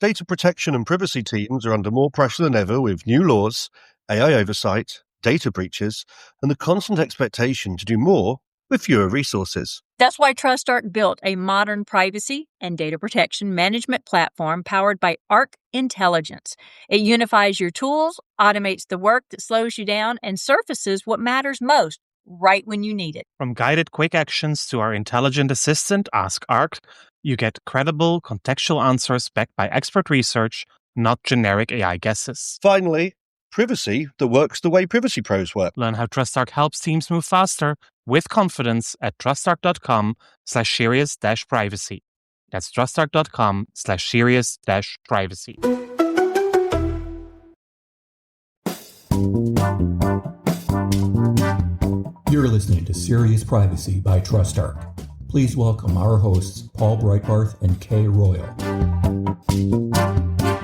Data protection and privacy teams are under more pressure than ever with new laws, AI oversight, data breaches, and the constant expectation to do more with fewer resources. That's why TrustArc built a modern privacy and data protection management platform powered by Arc Intelligence. It unifies your tools, automates the work that slows you down, and surfaces what matters most right when you need it. From guided quick actions to our intelligent assistant, Ask Arc, you get credible, contextual answers backed by expert research, not generic AI guesses. Finally, privacy that works the way privacy pros work. Learn how TrustArc helps teams move faster with confidence at trustarc.com/serious-privacy. That's trustarc.com/serious-privacy. You're listening to Serious Privacy by TrustArc. Please welcome our hosts, Paul Breitbarth and Kay Royal.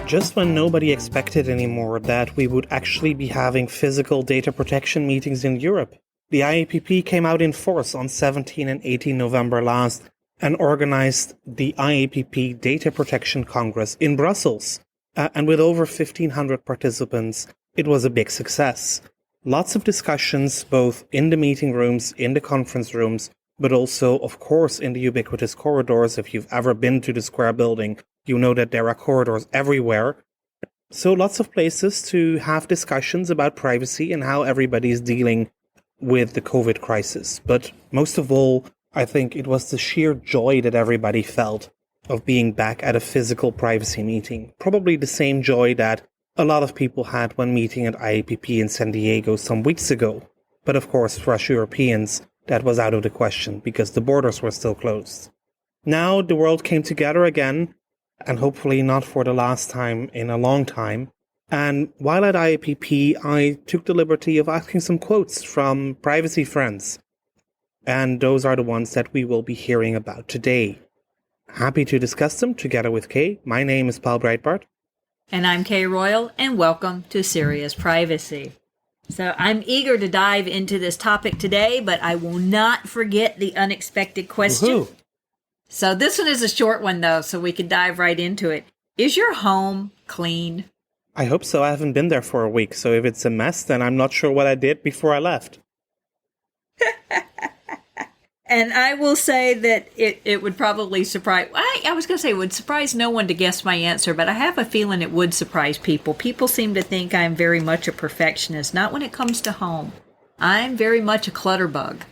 Just when nobody expected anymore that we would actually be having physical data protection meetings in Europe, the IAPP came out in force on 17 and 18 November last and organized the IAPP Data Protection Congress in Brussels. And with over 1,500 participants, it was a big success. Lots of discussions, both in the meeting rooms, in the conference rooms, but also, of course, in the ubiquitous corridors. If you've ever been to the Square building, you know that there are corridors everywhere. So lots of places to have discussions about privacy and how everybody's dealing with the COVID crisis. But most of all, I think it was the sheer joy that everybody felt of being back at a physical privacy meeting. Probably the same joy that a lot of people had when meeting at IAPP in San Diego some weeks ago. But of course, for us Europeans, that was out of the question because the borders were still closed. Now the world came together again, and hopefully not for the last time in a long time. And while at IAPP, I took the liberty of asking some quotes from privacy friends. And those are the ones that we will be hearing about today. Happy to discuss them together with Kay. My name is Paul Breitbarth. And I'm Kay Royal, and welcome to Serious Privacy. So I'm eager to dive into this topic today, but I will not forget the unexpected question. Woohoo. So this one is a short one, though, so we can dive right into it. Is your home clean? I hope so. I haven't been there for a week, so if it's a mess, then I'm not sure what I did before I left. And I will say that it would probably surprise... I was going to say it would surprise no one to guess my answer, but I have a feeling it would surprise people. People seem to think I'm very much a perfectionist, not when it comes to home. I'm very much a clutter bug.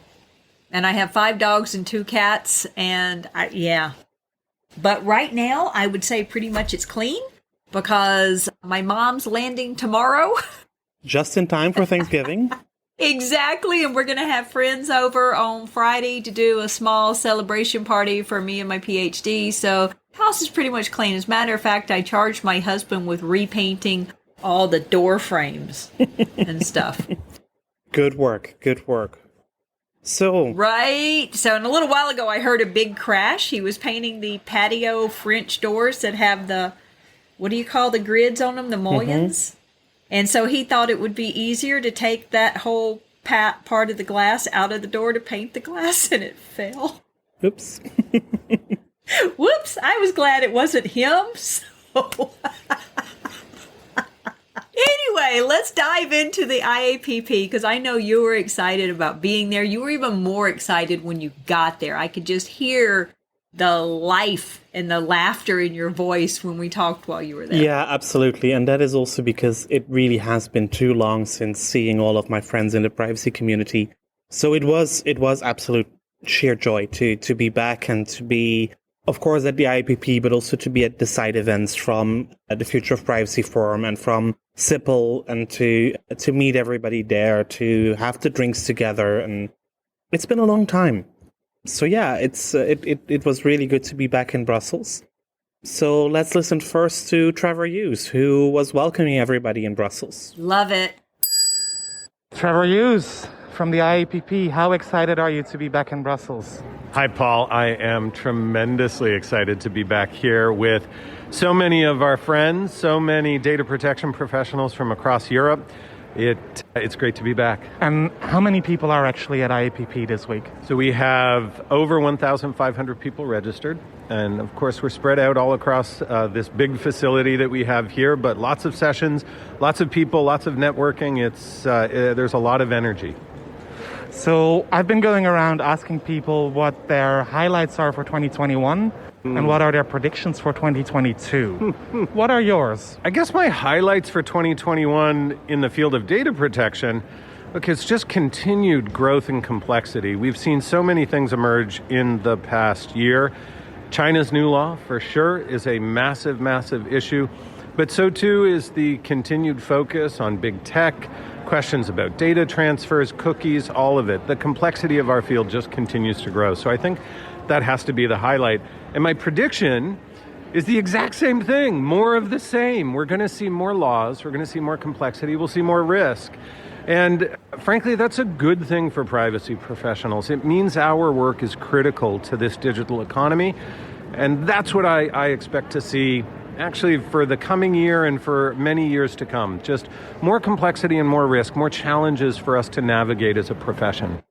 And I have 5 dogs and 2 cats, and yeah. But right now, I would say pretty much it's clean, because my mom's landing tomorrow. Just in time for Thanksgiving. Exactly, and we're going to have friends over on Friday to do a small celebration party for me and my PhD, so the house is pretty much clean. As a matter of fact, I charged my husband with repainting all the door frames and stuff. Good work, good work. So... Right, so a little while ago I heard a big crash. He was painting the patio French doors that have the, what do you call the grids on them, the mullions? Mm-hmm. And so he thought it would be easier to take that whole part of the glass out of the door to paint the glass, and it fell. Oops. Whoops, I was glad it wasn't him. So. Anyway, let's dive into the IAPP, because I know you were excited about being there. You were even more excited when you got there. I could just hear the life and the laughter in your voice when we talked while you were there. Yeah, absolutely. And that is also because it really has been too long since seeing all of my friends in the privacy community. So it was absolute sheer joy to be back and to be, of course, at the IAPP, but also to be at the side events from the Future of Privacy Forum and from SIPL, and to meet everybody there, to have the drinks together. And it's been a long time. So yeah, it was really good to be back in Brussels. So let's listen first to Trevor Hughes, who was welcoming everybody in Brussels. Love it. Trevor Hughes from the IAPP, how excited are you to be back in Brussels? Hi, Paul. I am tremendously excited to be back here with so many of our friends, so many data protection professionals from across Europe. It's great to be back. And how many people are actually at IAPP this week? So we have over 1,500 people registered, And of course, we're spread out all across this big facility that we have here, but lots of sessions, lots of people, lots of networking. There's a lot of energy. So I've been going around asking people what their highlights are for 2021 and what are their predictions for 2022. What are yours? I guess my highlights for 2021 in the field of data protection, look, it's just continued growth and complexity. We've seen so many things emerge in the past year. China's new law, for sure, is a massive, massive issue. But so too is the continued focus on big tech, questions about data transfers, cookies, all of it. The complexity of our field just continues to grow. So I think that has to be the highlight. And my prediction is the exact same thing, more of the same. We're going to see more laws, we're going to see more complexity, we'll see more risk. And frankly, that's a good thing for privacy professionals. It means our work is critical to this digital economy. And that's what I expect to see actually for the coming year and for many years to come. Just more complexity and more risk, more challenges for us to navigate as a profession.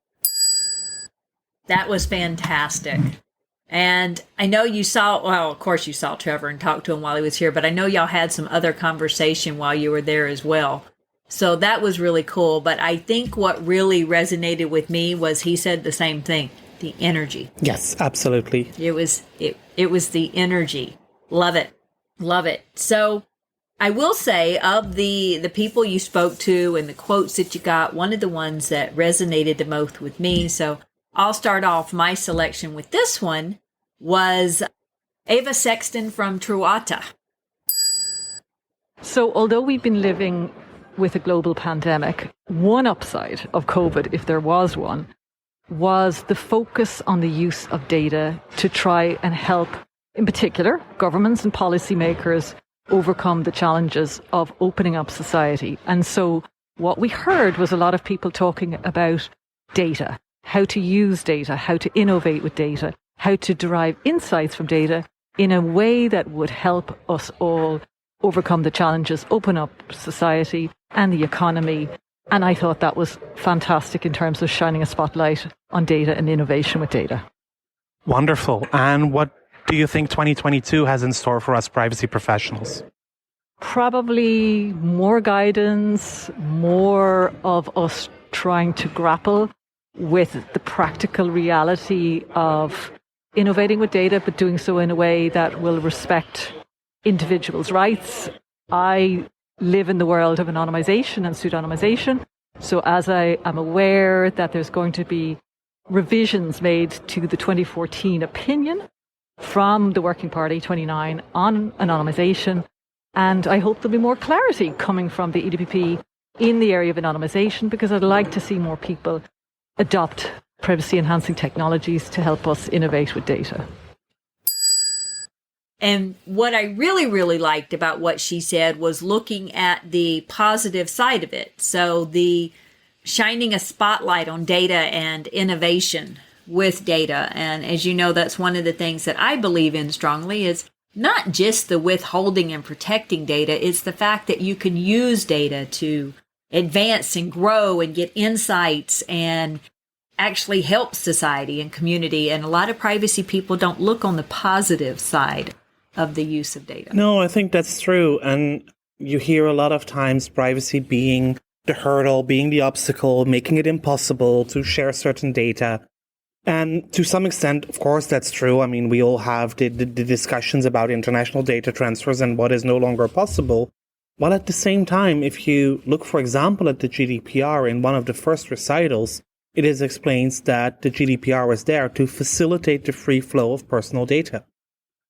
That was fantastic. And I know you saw, well, of course you saw Trevor and talked to him while he was here, but I know y'all had some other conversation while you were there as well. So that was really cool. But I think what really resonated with me was he said the same thing, the energy. Yes, absolutely. It was the energy. Love it. Love it. So I will say of the people you spoke to and the quotes that you got, one of the ones that resonated the most with me. So I'll start off my selection with this one was Ava Sexton from Truata. So although we've been living with a global pandemic, one upside of COVID, if there was one, was the focus on the use of data to try and help, in particular, governments and policymakers overcome the challenges of opening up society. And so what we heard was a lot of people talking about data, how to use data, how to innovate with data, how to derive insights from data in a way that would help us all overcome the challenges, open up society and the economy. And I thought that was fantastic in terms of shining a spotlight on data and innovation with data. Wonderful. And what do you think 2022 has in store for us privacy professionals? Probably more guidance, more of us trying to grapple with the practical reality of innovating with data, but doing so in a way that will respect individuals' rights. I live in the world of anonymization and pseudonymization. So as I am aware that there's going to be revisions made to the 2014 opinion from the Working Party 29 on anonymization, and I hope there'll be more clarity coming from the IAPP in the area of anonymization, because I'd like to see more people adopt privacy-enhancing technologies to help us innovate with data. And what I really, really liked about what she said was looking at the positive side of it. So the shining a spotlight on data and innovation with data. And as you know, that's one of the things that I believe in strongly is not just the withholding and protecting data. It's the fact that you can use data to advance and grow and get insights and actually help society and community. And a lot of privacy people don't look on the positive side of the use of data. No, I think that's true. And you hear a lot of times privacy being the hurdle, being the obstacle, making it impossible to share certain data. And to some extent, of course, that's true. I mean, we all have the discussions about international data transfers and what is no longer possible. While at the same time, if you look, for example, at the GDPR in one of the first recitals, it is explains that the GDPR is there to facilitate the free flow of personal data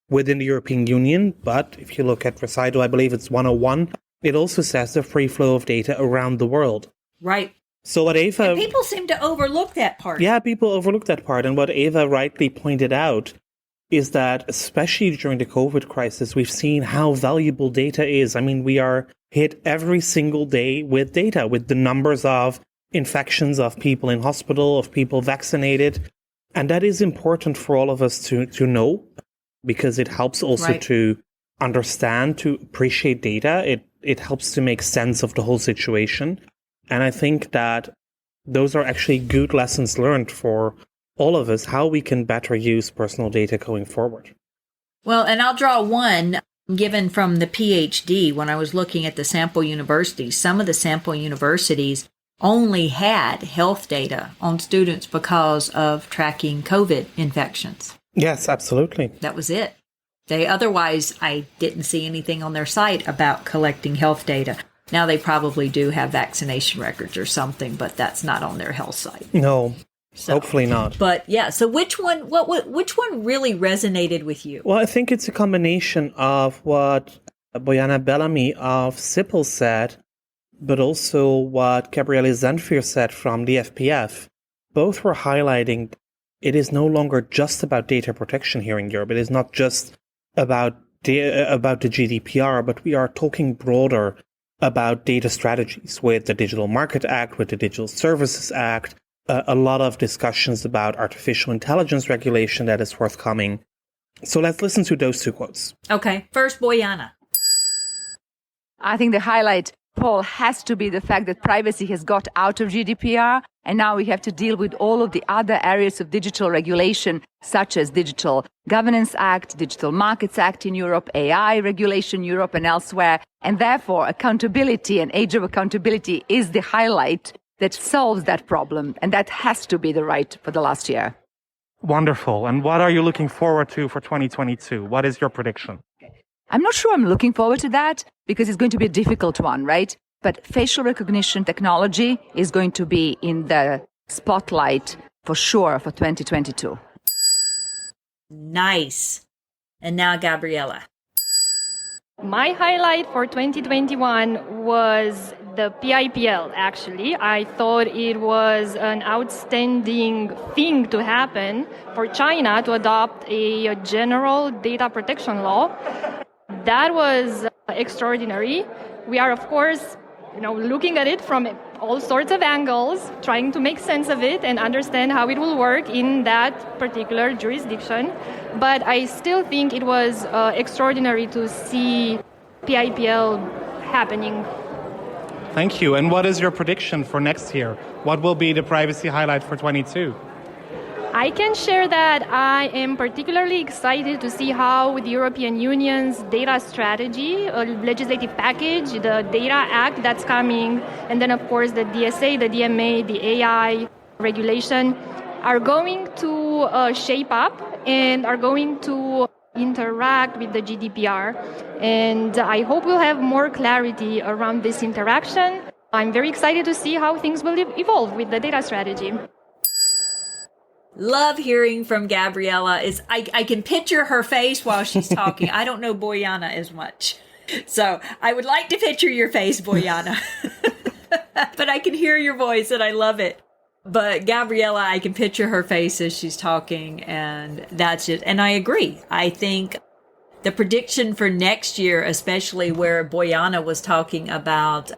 within the European Union. But if you look at recital, I believe it's 101, it also says the free flow of data around the world. Right. So what Ava... And people seem to overlook that part. Yeah, people overlook that part. And what Ava rightly pointed out is that, especially during the COVID crisis, we've seen how valuable data is. I mean, we are hit every single day with data, with the numbers of infections of people in hospital, of people vaccinated. And that is important for all of us to know, because it helps also to understand, to appreciate data. It helps to make sense of the whole situation. And I think that those are actually good lessons learned for all of us, how we can better use personal data going forward. Well, and I'll draw one given from the PhD when I was looking at the sample universities. Some of the sample universities only had health data on students because of tracking COVID infections. Yes, absolutely. That was it. I didn't see anything on their site about collecting health data. Now they probably do have vaccination records or something, but that's not on their health site. No, So, hopefully not. But yeah, so which one really resonated with you? Well, I think it's a combination of what Bojana Bellamy of CIPL said, but also what Gabriele Zenfir said from the FPF. Both were highlighting it is no longer just about data protection here in Europe. It is not just about the GDPR, but we are talking broader about data strategies with the Digital Market Act, with the Digital Services Act, a lot of discussions about artificial intelligence regulation that is forthcoming. So let's listen to those two quotes. Okay, first Bojana. I think the highlight, Paul, has to be the fact that privacy has got out of GDPR, and now we have to deal with all of the other areas of digital regulation, such as Digital Governance Act, Digital Markets Act in Europe, AI regulation in Europe and elsewhere. And therefore, accountability and age of accountability is the highlight that solves that problem. And that has to be the right for the last year. Wonderful. And what are you looking forward to for 2022? What is your prediction? I'm not sure I'm looking forward to that because it's going to be a difficult one, right? But facial recognition technology is going to be in the spotlight for sure for 2022. Nice. And now Gabriela. My highlight for 2021 was the PIPL, actually. I thought it was an outstanding thing to happen for China to adopt a general data protection law. That was extraordinary. We are, of course, looking at it from all sorts of angles, trying to make sense of it and understand how it will work in that particular jurisdiction. But I still think it was extraordinary to see PIPL happening. Thank you. And what is your prediction for next year? What will be the privacy highlight for 22? I can share that I am particularly excited to see how the European Union's data strategy, legislative package, the Data Act that's coming, and then, of course, the DSA, the DMA, the AI regulation are going to shape up and are going to interact with the GDPR. And I hope we'll have more clarity around this interaction. I'm very excited to see how things will evolve with the data strategy. Love hearing from Gabriela. I can picture her face while she's talking. I don't know Bojana as much. So I would like to picture your face, Bojana. But I can hear your voice and I love it. But Gabriela, I can picture her face as she's talking, and that's it. And I agree. I think the prediction for next year, especially where Bojana was talking about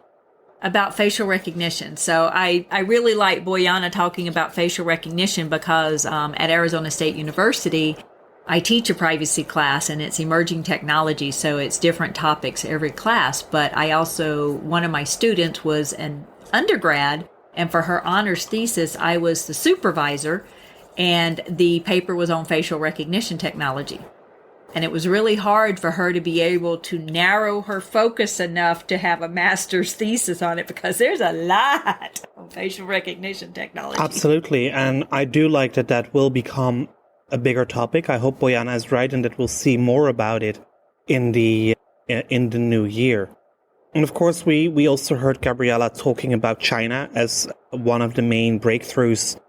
facial recognition. So I really like Bojana talking about facial recognition because at Arizona State University, I teach a privacy class and it's emerging technology. So it's different topics every class. But one of my students was an undergrad, and for her honors thesis, I was the supervisor, and the paper was on facial recognition technology. And it was really hard for her to be able to narrow her focus enough to have a master's thesis on it because there's a lot of facial recognition technology. Absolutely. And I do like that will become a bigger topic. I hope Bojana is right and that we'll see more about it in the new year. And of course, we also heard Gabriela talking about China as one of the main breakthroughs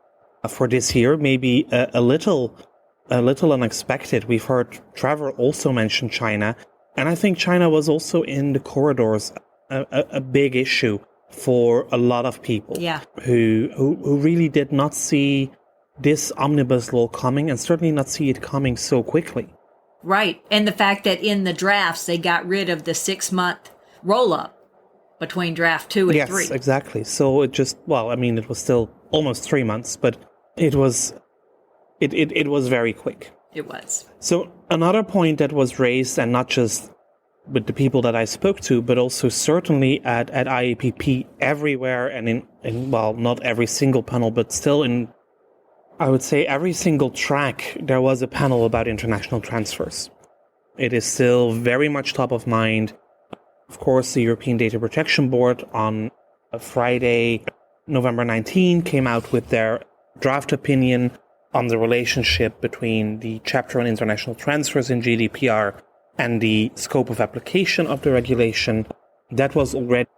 for this year, maybe a little unexpected. We've heard Trevor also mention China, and I think China was also in the corridors a big issue for a lot of people who really did not see this omnibus law coming and certainly not see it coming so quickly. Right. And the fact that in the drafts, they got rid of the 6-month roll-up between draft 2 and 3. Yes, exactly. So it was still almost 3 months, but it was very quick. It was. So another point that was raised, and not just with the people that I spoke to, but also certainly at IAPP everywhere, and in not every single panel, but still in, I would say, every single track, there was a panel about international transfers. It is still very much top of mind. Of course, the European Data Protection Board on Friday, November 19, came out with their draft opinion on the relationship between the chapter on international transfers in GDPR and the scope of application of the regulation. That was already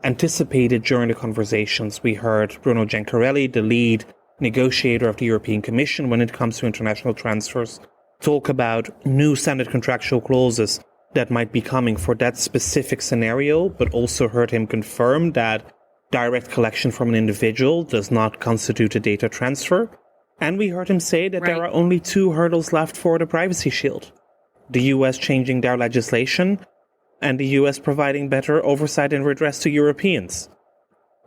anticipated during the conversations. We heard Bruno Gencarelli, the lead negotiator of the European Commission when it comes to international transfers, talk about new standard contractual clauses that might be coming for that specific scenario, but also heard him confirm that direct collection from an individual does not constitute a data transfer. And we heard him say that there are only 2 hurdles left for the Privacy Shield. The US changing their legislation and the US providing better oversight and redress to Europeans.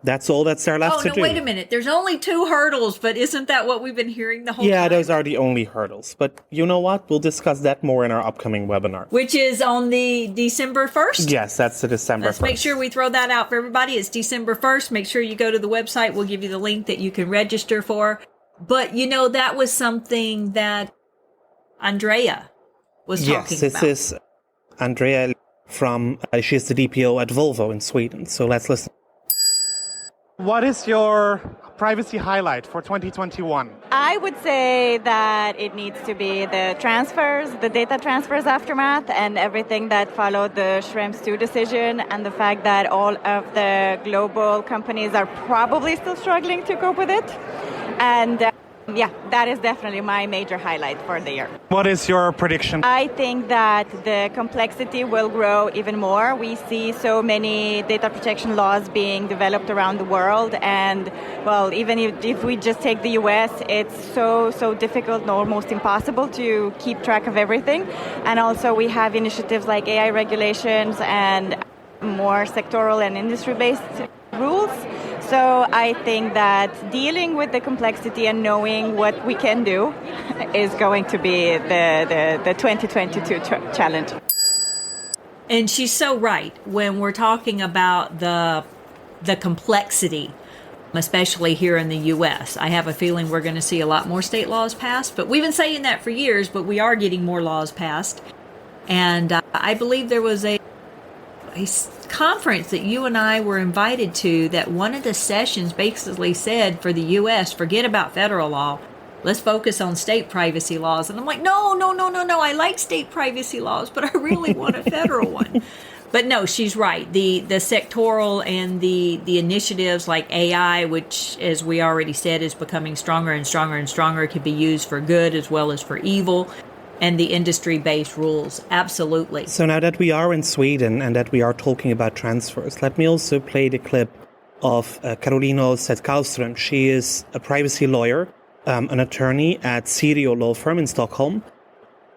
That's all that's there left to do. Wait a minute. There's only 2 hurdles, but isn't that what we've been hearing the whole time? Yeah, those are the only hurdles. But you know what? We'll discuss that more in our upcoming webinar. Which is on the December 1st? Yes, that's the December 1st. Let's make sure we throw that out for everybody. It's December 1st. Make sure you go to the website. We'll give you the link that you can register for. But, that was something that Andrea was talking about. Yes, this is Andrea from, she's the DPO at Volvo in Sweden. So let's listen. What is your privacy highlight for 2021? I would say that it needs to be the transfers, the data transfers aftermath, and everything that followed the Schrems II decision, and the fact that all of the global companies are probably still struggling to cope with it. And that is definitely my major highlight for the year. What is your prediction? I think that the complexity will grow even more. We see so many data protection laws being developed around the world, and well, even if we just take the US, it's so difficult, almost impossible to keep track of everything. And also we have initiatives like AI regulations and more sectoral and industry-based rules. So I think that dealing with the complexity and knowing what we can do is going to be the 2022 challenge. And she's so right when we're talking about the complexity, especially here in the U.S. I have a feeling we're going to see a lot more state laws passed, but we've been saying that for years, but we are getting more laws passed. And I believe there was a conference that you and I were invited to that one of the sessions basically said for the U.S., forget about federal law, let's focus on state privacy laws. And I'm like, no, I like state privacy laws, but I really want a federal one. But no, she's right. The sectoral and the initiatives like AI, which, as we already said, is becoming stronger and stronger and stronger, can be used for good as well as for evil. And the industry-based rules, absolutely. So now that we are in Sweden and that we are talking about transfers, let me also play the clip of Karolina Olseth-Karlström. She is a privacy lawyer, an attorney at Sirio law firm in Stockholm,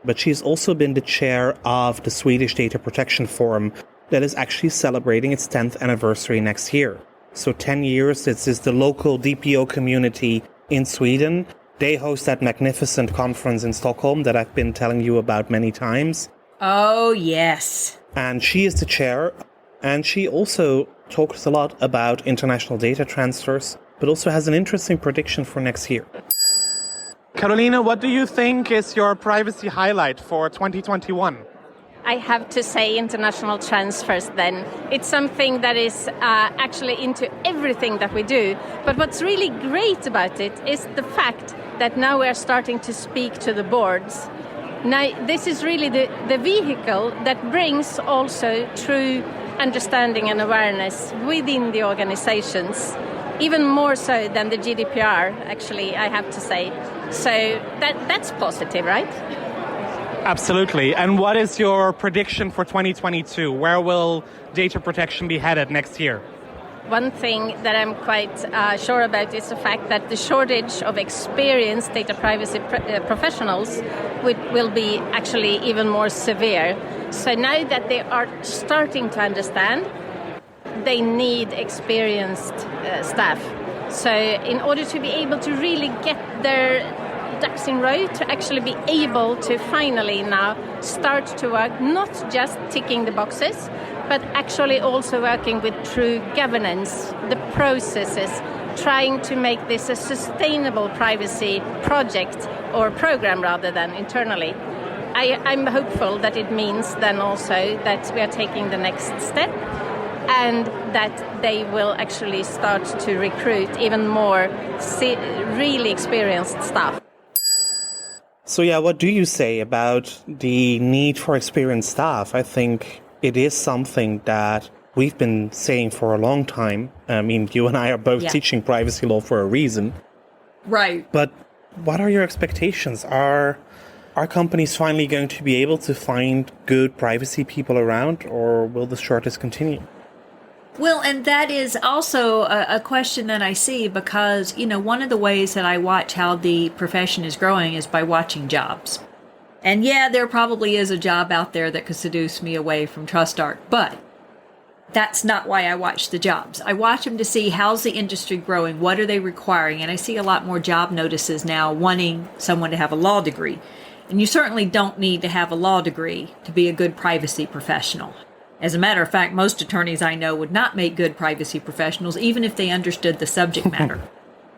but she's also been the chair of the Swedish Data Protection Forum that is actually celebrating its 10th anniversary next year. So 10 years, this is the local DPO community in Sweden. They host that magnificent conference in Stockholm that I've been telling you about many times. Oh, yes. And she is the chair, and she also talks a lot about international data transfers, but also has an interesting prediction for next year. Karolina, what do you think is your privacy highlight for 2021? I have to say international transfers then. It's something that is actually into everything that we do. But what's really great about it is the fact that now we are starting to speak to the boards. Now, this is really the vehicle that brings also true understanding and awareness within the organizations, even more so than the GDPR, actually, I have to say. So that's positive, right? Absolutely. And what is your prediction for 2022? Where will data protection be headed next year? One thing that I'm quite sure about is the fact that the shortage of experienced data privacy professionals will be actually even more severe. So now that they are starting to understand, they need experienced staff. So in order to be able to really get their ducks in row, to actually be able to finally now start to work, not just ticking the boxes, but actually also working with true governance, the processes, trying to make this a sustainable privacy project or program rather than internally. I'm hopeful that it means then also that we are taking the next step and that they will actually start to recruit even more really experienced staff. So yeah, what do you say about the need for experienced staff? I think it is something that we've been saying for a long time. I mean, you and I are both teaching privacy law for a reason. Right. But what are your expectations? Are companies finally going to be able to find good privacy people around, or will the shortage continue? Well, and that is also a question that I see because, one of the ways that I watch how the profession is growing is by watching jobs. And yeah, there probably is a job out there that could seduce me away from TrustArc, but that's not why I watch the jobs. I watch them to see how's the industry growing, what are they requiring, and I see a lot more job notices now wanting someone to have a law degree. And you certainly don't need to have a law degree to be a good privacy professional. As a matter of fact, most attorneys I know would not make good privacy professionals, even if they understood the subject matter.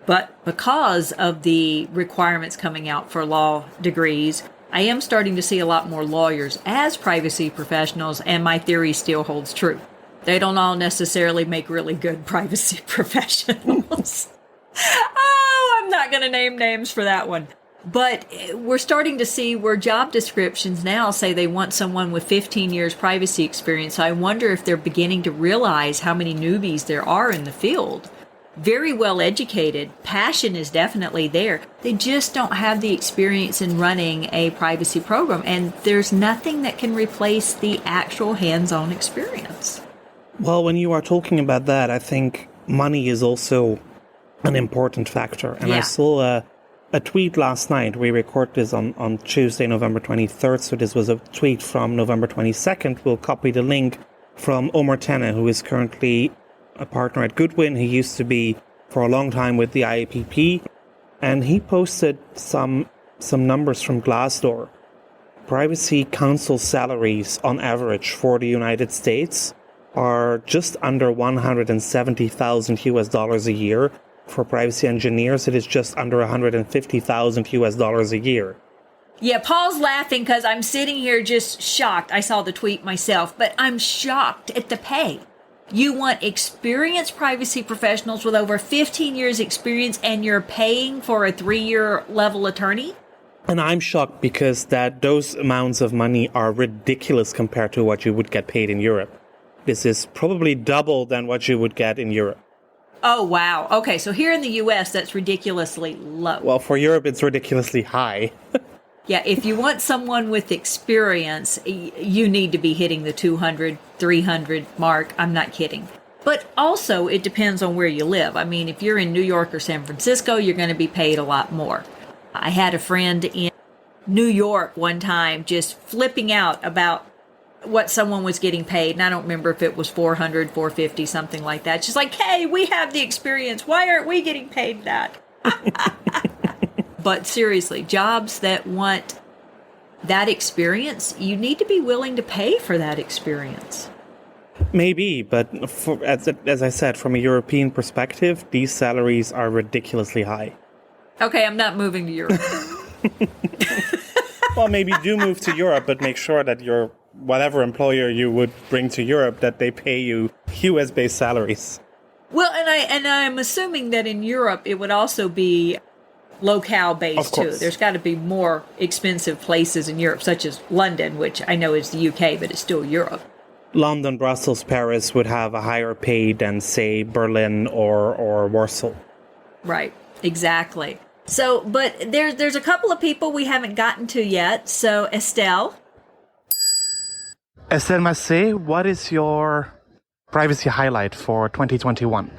But because of the requirements coming out for law degrees, I am starting to see a lot more lawyers as privacy professionals, and my theory still holds true. They don't all necessarily make really good privacy professionals. Oh, I'm not going to name names for that one. But we're starting to see where job descriptions now say they want someone with 15 years privacy experience. So I wonder if they're beginning to realize how many newbies there are in the field. Very well educated. Passion is definitely there. They just don't have the experience in running a privacy program. And there's nothing that can replace the actual hands-on experience. Well, when you are talking about that, I think money is also an important factor. And I saw a tweet last night. We recorded this on Tuesday, November 23rd. So this was a tweet from November 22nd. We'll copy the link from Omar Tena, who is currently a partner at Goodwin. He used to be for a long time with the IAPP. And he posted some numbers from Glassdoor. Privacy counsel salaries on average for the United States are just under $170,000 a year. For privacy engineers, it is just under $150,000 a year. Yeah, Paul's laughing because I'm sitting here just shocked. I saw the tweet myself, but I'm shocked at the pay. You want experienced privacy professionals with over 15 years experience and you're paying for a 3-year level attorney? And I'm shocked because those amounts of money are ridiculous compared to what you would get paid in Europe. This is probably double than what you would get in Europe. Oh, wow. Okay, so here in the U.S., that's ridiculously low. Well, for Europe, it's ridiculously high. Yeah, if you want someone with experience, you need to be hitting the 200, 300 mark. I'm not kidding. But also, it depends on where you live. I mean, if you're in New York or San Francisco, you're going to be paid a lot more. I had a friend in New York one time just flipping out about what someone was getting paid, and I don't remember if it was $400, $450, something like that. She's like, hey, we have the experience. Why aren't we getting paid that? But seriously, jobs that want that experience, you need to be willing to pay for that experience. Maybe, but as I said, from a European perspective, these salaries are ridiculously high. Okay, I'm not moving to Europe. Well, maybe do move to Europe, but make sure that your whatever employer you would bring to Europe, that they pay you US-based salaries. Well, and I'm assuming that in Europe it would also be locale-based too. There's got to be more expensive places in Europe, such as London, which I know is the UK, but it's still Europe. London, Brussels, Paris would have a higher pay than, say, Berlin or Warsaw. Right, exactly. So, but there's a couple of people we haven't gotten to yet. So, Estelle Massé, what is your privacy highlight for 2021?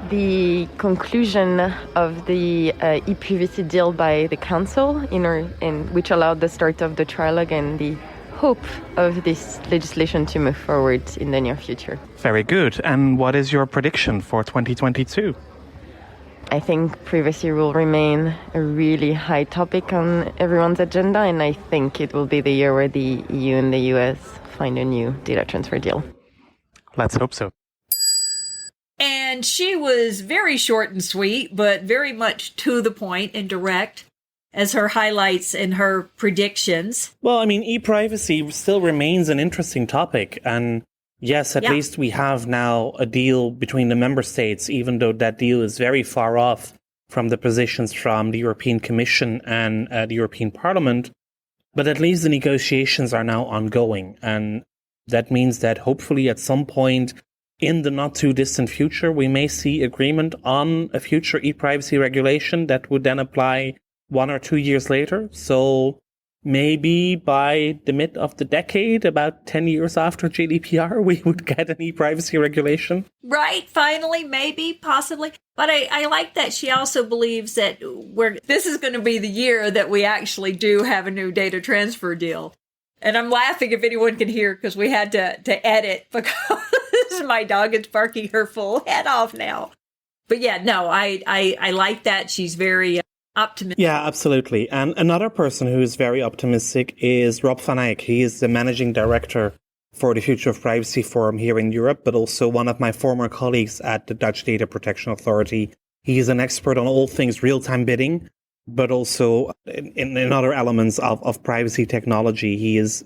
The conclusion of the e-privacy deal by the Council, which allowed the start of the trilogue and the hope of this legislation to move forward in the near future. Very good. And what is your prediction for 2022? I think privacy will remain a really high topic on everyone's agenda, and I think it will be the year where the EU and the US find a new data transfer deal. Let's hope so. And she was very short and sweet, but very much to the point and direct. as her highlights and her predictions. Well, I mean, e-privacy still remains an interesting topic. And yes, at least we have now a deal between the member states, even though that deal is very far off from the positions from the European Commission and the European Parliament. But at least the negotiations are now ongoing. And that means that hopefully at some point in the not too distant future, we may see agreement on a future e-privacy regulation that would then apply 1 or 2 years later. So maybe by the mid of the decade, about 10 years after GDPR, we would get an e-privacy regulation. Right, finally, maybe, possibly. But I like that she also believes that this is going to be the year that we actually do have a new data transfer deal. And I'm laughing if anyone can hear, because we had to edit because my dog is barking her full head off now. But yeah, no, I like that. She's very optimistic. Yeah, absolutely. And another person who is very optimistic is Rob van Eyck. He is the managing director for the Future of Privacy Forum here in Europe, but also one of my former colleagues at the Dutch Data Protection Authority. He is an expert on all things real-time bidding, but also in other elements of privacy technology. He's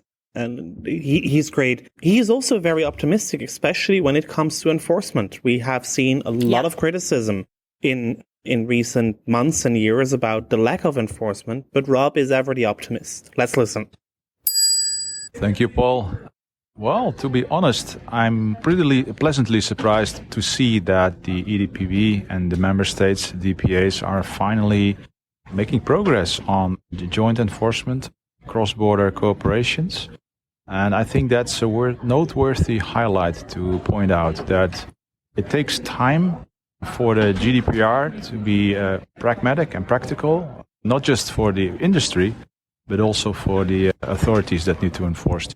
great. He is also very optimistic, especially when it comes to enforcement. We have seen a lot of criticism in recent months and years about the lack of enforcement, but Rob is ever the optimist. Let's listen. Thank you, Paul. Well, to be honest, I'm pleasantly surprised to see that the EDPB and the member states, DPAs, are finally making progress on the joint enforcement, cross-border cooperations. And I think that's a noteworthy highlight to point out that it takes time for the GDPR to be pragmatic and practical, not just for the industry, but also for the authorities that need to enforce.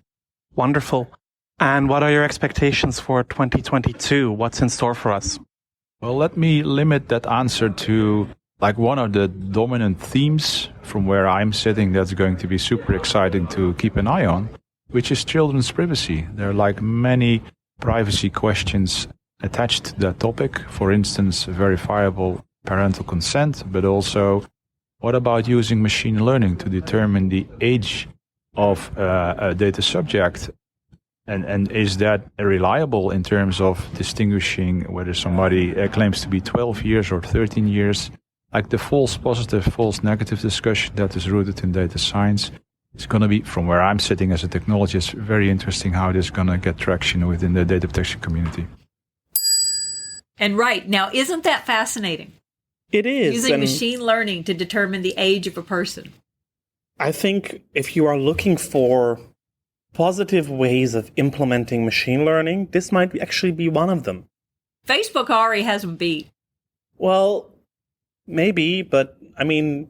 Wonderful. And what are your expectations for 2022? What's in store for us? Well, let me limit that answer to one of the dominant themes from where I'm sitting that's going to be super exciting to keep an eye on, which is children's privacy. There are many privacy questions attached to that topic. For instance, verifiable parental consent, but also what about using machine learning to determine the age of a data subject? And is that reliable in terms of distinguishing whether somebody claims to be 12 years or 13 years? Like the false positive, false negative discussion that is rooted in data science. It's going to be, from where I'm sitting as a technologist, very interesting how this is going to get traction within the data protection community. And right, now isn't that fascinating? It is. Using machine learning to determine the age of a person. I think if you are looking for positive ways of implementing machine learning, this might actually be one of them. Facebook already has them beat. Well, maybe, but I mean,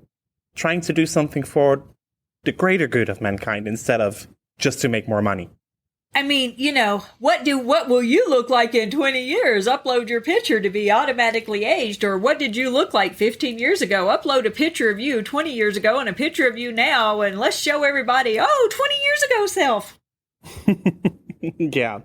trying to do something for the greater good of mankind instead of just to make more money. I mean, what will you look like in 20 years? Upload your picture to be automatically aged. Or what did you look like 15 years ago? Upload a picture of you 20 years ago and a picture of you now, and let's show everybody, 20 years ago self. Yeah,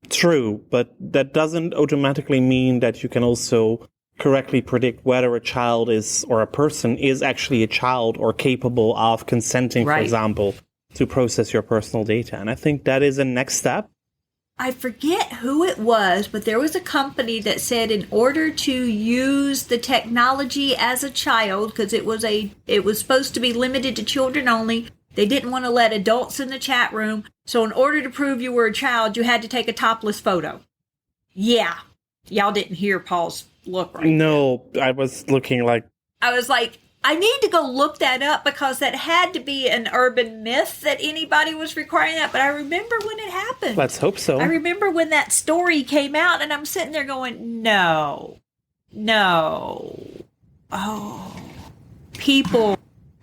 true. But that doesn't automatically mean that you can also correctly predict whether a child is, or a person is actually a child or capable of consenting, for example, to process your personal data. And I think that is a next step. I forget who it was, but there was a company that said in order to use the technology as a child, because it was supposed to be limited to children only, they didn't want to let adults in the chat room. So in order to prove you were a child, you had to take a topless photo. Yeah. Y'all didn't hear Paul's look right No, there. I was looking like... I was like, I need to go look that up because that had to be an urban myth that anybody was requiring that. But I remember when it happened. Let's hope so. I remember when that story came out and I'm sitting there going, no. Oh, people,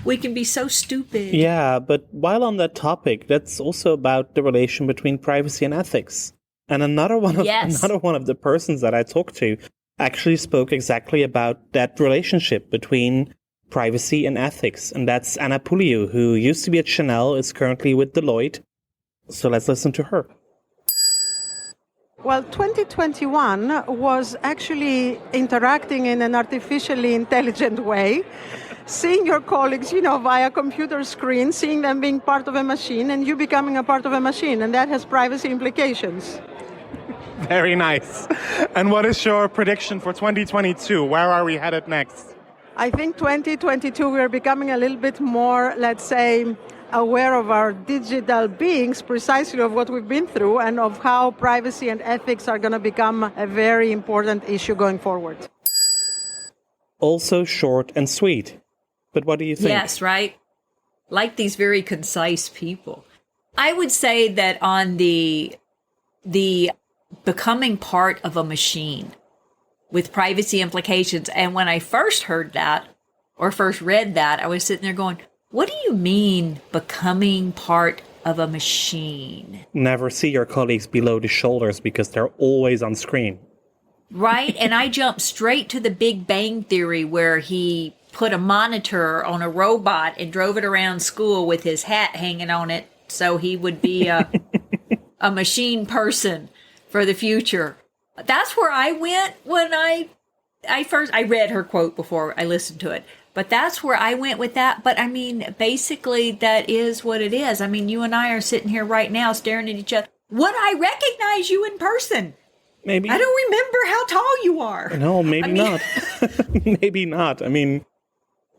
we can be so stupid. Yeah, but while on that topic, that's also about the relation between privacy and ethics. And another one of the persons that I talked to actually spoke exactly about that relationship between privacy and ethics. And that's Anna Puliu, who used to be at Chanel, is currently with Deloitte. So let's listen to her. Well, 2021 was actually interacting in an artificially intelligent way. seeing your colleagues, via computer screen, seeing them being part of a machine and you becoming a part of a machine. And that has privacy implications. Very nice. And what is your prediction for 2022? Where are we headed next? I think 2022, we're becoming a little bit more, let's say, aware of our digital beings, precisely of what we've been through and of how privacy and ethics are going to become a very important issue going forward. Also short and sweet. But what do you think? Yes, right? Like these very concise people. I would say that on the becoming part of a machine with privacy implications, and when I first heard that or first read that, I was sitting there going, what do you mean becoming part of a machine? Never see your colleagues below the shoulders because they're always on screen. Right? And I jumped straight to the Big Bang Theory where he put a monitor on a robot and drove it around school with his hat hanging on it so he would be a machine person for the future. That's where I went when I read her quote before I listened to it. But that's where I went with that. But I mean, basically, that is what it is. I mean, you and I are sitting here right now staring at each other. Would I recognize you in person? Maybe. I don't remember how tall you are. No, maybe not. Maybe not. I mean,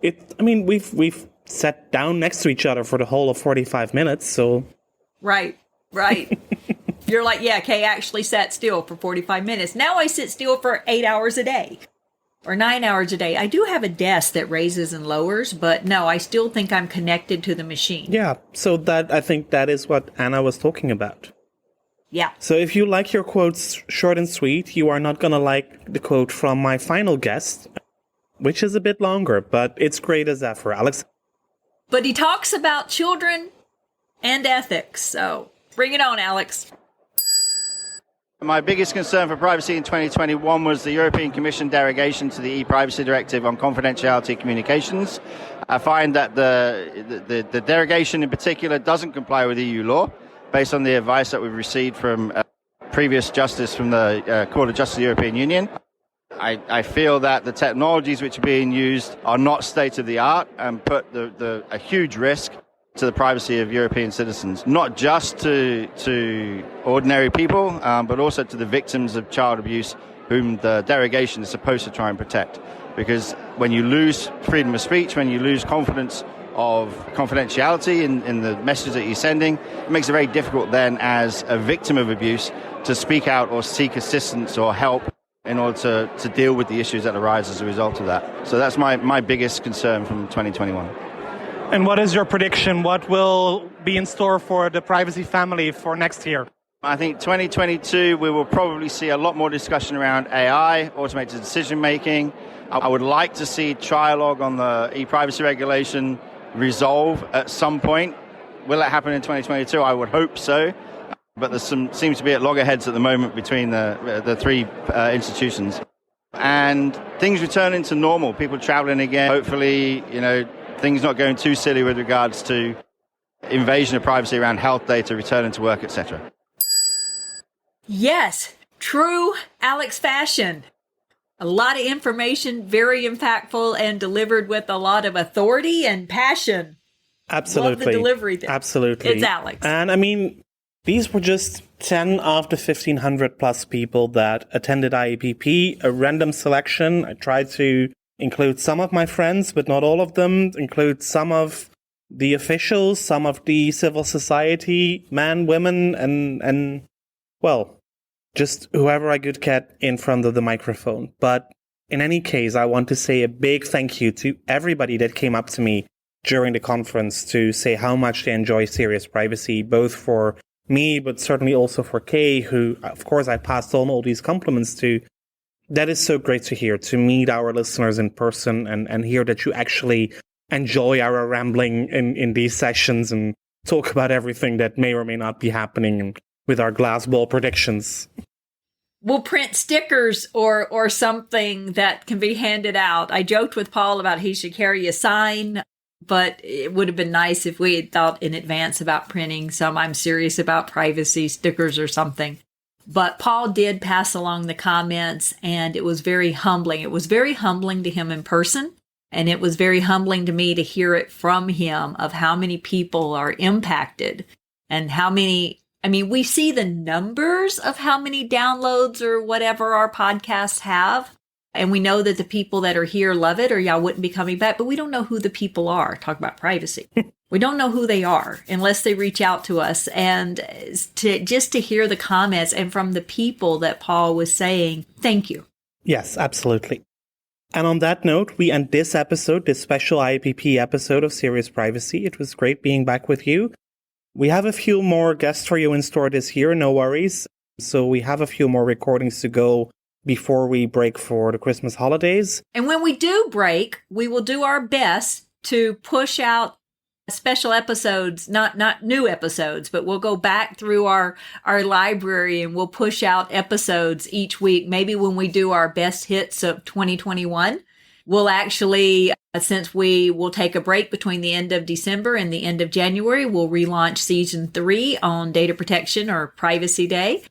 we've sat down next to each other for the whole of 45 minutes, so. Right. You're like, yeah, Kay actually sat still for 45 minutes. Now I sit still for 8 hours a day. Or 9 hours a day. I do have a desk that raises and lowers, but no, I still think I'm connected to the machine. Yeah, so I think that is what Anna was talking about. Yeah. So if you like your quotes short and sweet, you are not going to like the quote from my final guest, which is a bit longer, but it's great as ever, Alex. But he talks about children and ethics, so bring it on, Alex. My biggest concern for privacy in 2021 was the European Commission derogation to the e-privacy directive on confidentiality of communications. I find that the derogation in particular doesn't comply with EU law, based on the advice that we've received from previous justice from the Court of Justice of the European Union. I feel that the technologies which are being used are not state-of-the-art and put a huge risk to the privacy of European citizens, not just to ordinary people, but also to the victims of child abuse, whom the derogation is supposed to try and protect. Because when you lose freedom of speech, when you lose confidence of confidentiality in the messages that you're sending, it makes it very difficult then as a victim of abuse to speak out or seek assistance or help in order to deal with the issues that arise as a result of that. So that's my biggest concern from 2021. And what is your prediction? What will be in store for the privacy family for next year? I think 2022, we will probably see a lot more discussion around AI, automated decision making. I would like to see trialogue on the e-privacy regulation resolve at some point. Will it happen in 2022? I would hope so. But there seems to be at loggerheads at the moment between the three institutions. And things returning to normal, people traveling again, hopefully, things not going too silly with regards to invasion of privacy around health data, returning to work, etc. Yes, true Alex fashion. A lot of information, very impactful, and delivered with a lot of authority and passion. Absolutely. Love the delivery there. Absolutely. It's Alex. And I mean, these were just 10 of the 1,500 plus people that attended IAPP, a random selection. I tried to include some of my friends, but not all of them, include some of the officials, some of the civil society, men, women, and well, just whoever I could get in front of the microphone. But in any case, I want to say a big thank you to everybody that came up to me during the conference to say how much they enjoy Serious Privacy, both for me, but certainly also for Kay, who, of course, I passed on all these compliments to. That is so great to hear, to meet our listeners in person and hear that you actually enjoy our rambling in these sessions and talk about everything that may or may not be happening with our glass ball predictions. We'll print stickers or something that can be handed out. I joked with Paul about he should carry a sign, but it would have been nice if we had thought in advance about printing some I'm serious about privacy stickers or something. But Paul did pass along the comments, and it was very humbling. It was very humbling to him in person And it was very humbling to me to hear it from him of how many people are impacted and how many. I mean, we see the numbers of how many downloads or whatever our podcasts have. And we know that the people that are here love it or y'all wouldn't be coming back, but we don't know who the people are. Talk about privacy. We don't know who they are unless they reach out to us. And to hear the comments and from the people that Paul was saying, thank you. Yes, absolutely. And on that note, we end this episode, this special IAPP episode of Serious Privacy. It was great being back with you. We have a few more guests for you in store this year, no worries. So we have a few more recordings to go before we break for the Christmas holidays. And when we do break, we will do our best to push out special episodes, not new episodes, but we'll go back through our library and we'll push out episodes each week. Maybe when we do our best hits of 2021, we'll actually, since we will take a break between the end of December and the end of January, we'll relaunch season 3 on data protection or privacy day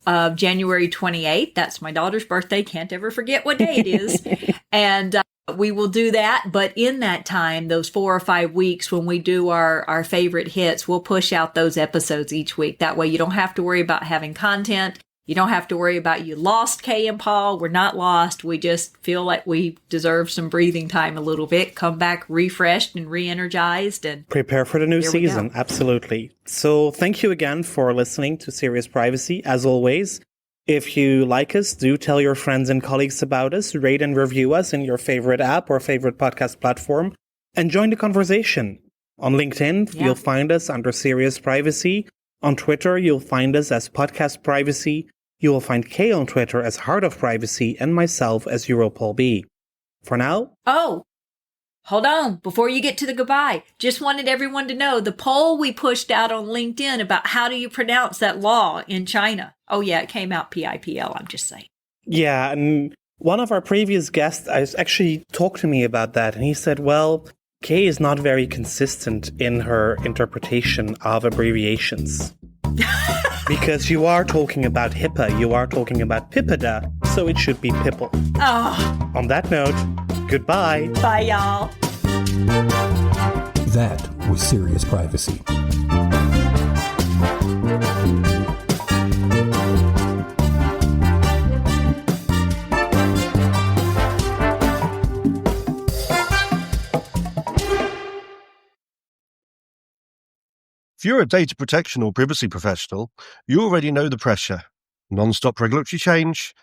of January 28th. That's my daughter's birthday. Can't ever forget what day it is. And we will do that. But in that time, those 4 or 5 weeks when we do our favorite hits, we'll push out those episodes each week. That way you don't have to worry about having content. You don't have to worry about you lost Kay and Paul. We're not lost. We just feel like we deserve some breathing time a little bit, come back refreshed and re-energized and prepare for the new season. Absolutely. So thank you again for listening to Serious Privacy. As always, if you like us, do tell your friends and colleagues about us, rate and review us in your favorite app or favorite podcast platform, and join the conversation. On LinkedIn, you'll find us under Serious Privacy. On Twitter, you'll find us as Podcast Privacy. You will find Kay on Twitter as Heart of Privacy and myself as EuroPolB. For now... Oh, hold on. Before you get to the goodbye, just wanted everyone to know the poll we pushed out on LinkedIn about how do you pronounce that law in China. Oh, yeah, it came out PIPL, I'm just saying. Yeah, and one of our previous guests actually talked to me about that, and he said, well, Kay is not very consistent in her interpretation of abbreviations. Because you are talking about HIPAA, you are talking about PIPEDA, so it should be PIPPLE. Oh. On that note, goodbye. Bye, y'all. That was Serious Privacy. If you're a data protection or privacy professional, you already know the pressure. Non-stop regulatory change,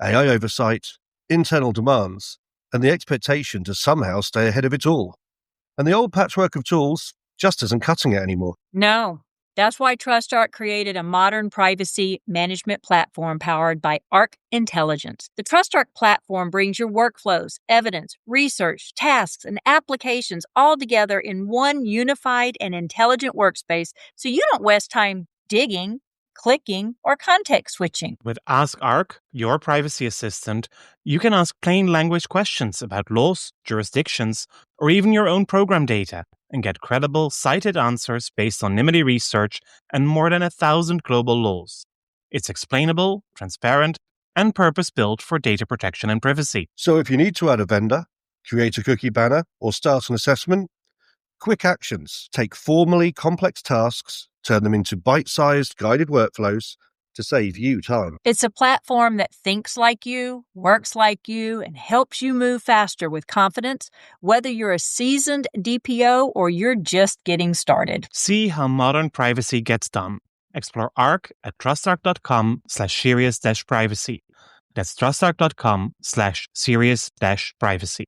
AI oversight, internal demands, and the expectation to somehow stay ahead of it all. And the old patchwork of tools just isn't cutting it anymore. No. That's why TrustArc created a modern privacy management platform powered by Arc Intelligence. The TrustArc platform brings your workflows, evidence, research, tasks, and applications all together in one unified and intelligent workspace so you don't waste time digging, clicking, or context switching. With Ask Arc, your privacy assistant, you can ask plain language questions about laws, jurisdictions, or even your own program data, and get credible, cited answers based on NIMBY research and more than 1,000 global laws. It's explainable, transparent, and purpose-built for data protection and privacy. So if you need to add a vendor, create a cookie banner, or start an assessment, quick actions take formally complex tasks, turn them into bite-sized guided workflows to save you time. It's a platform that thinks like you, works like you, and helps you move faster with confidence, whether you're a seasoned DPO or you're just getting started. See how modern privacy gets done. Explore Arc at trustarc.com/serious-privacy. That's trustarc.com/serious-privacy.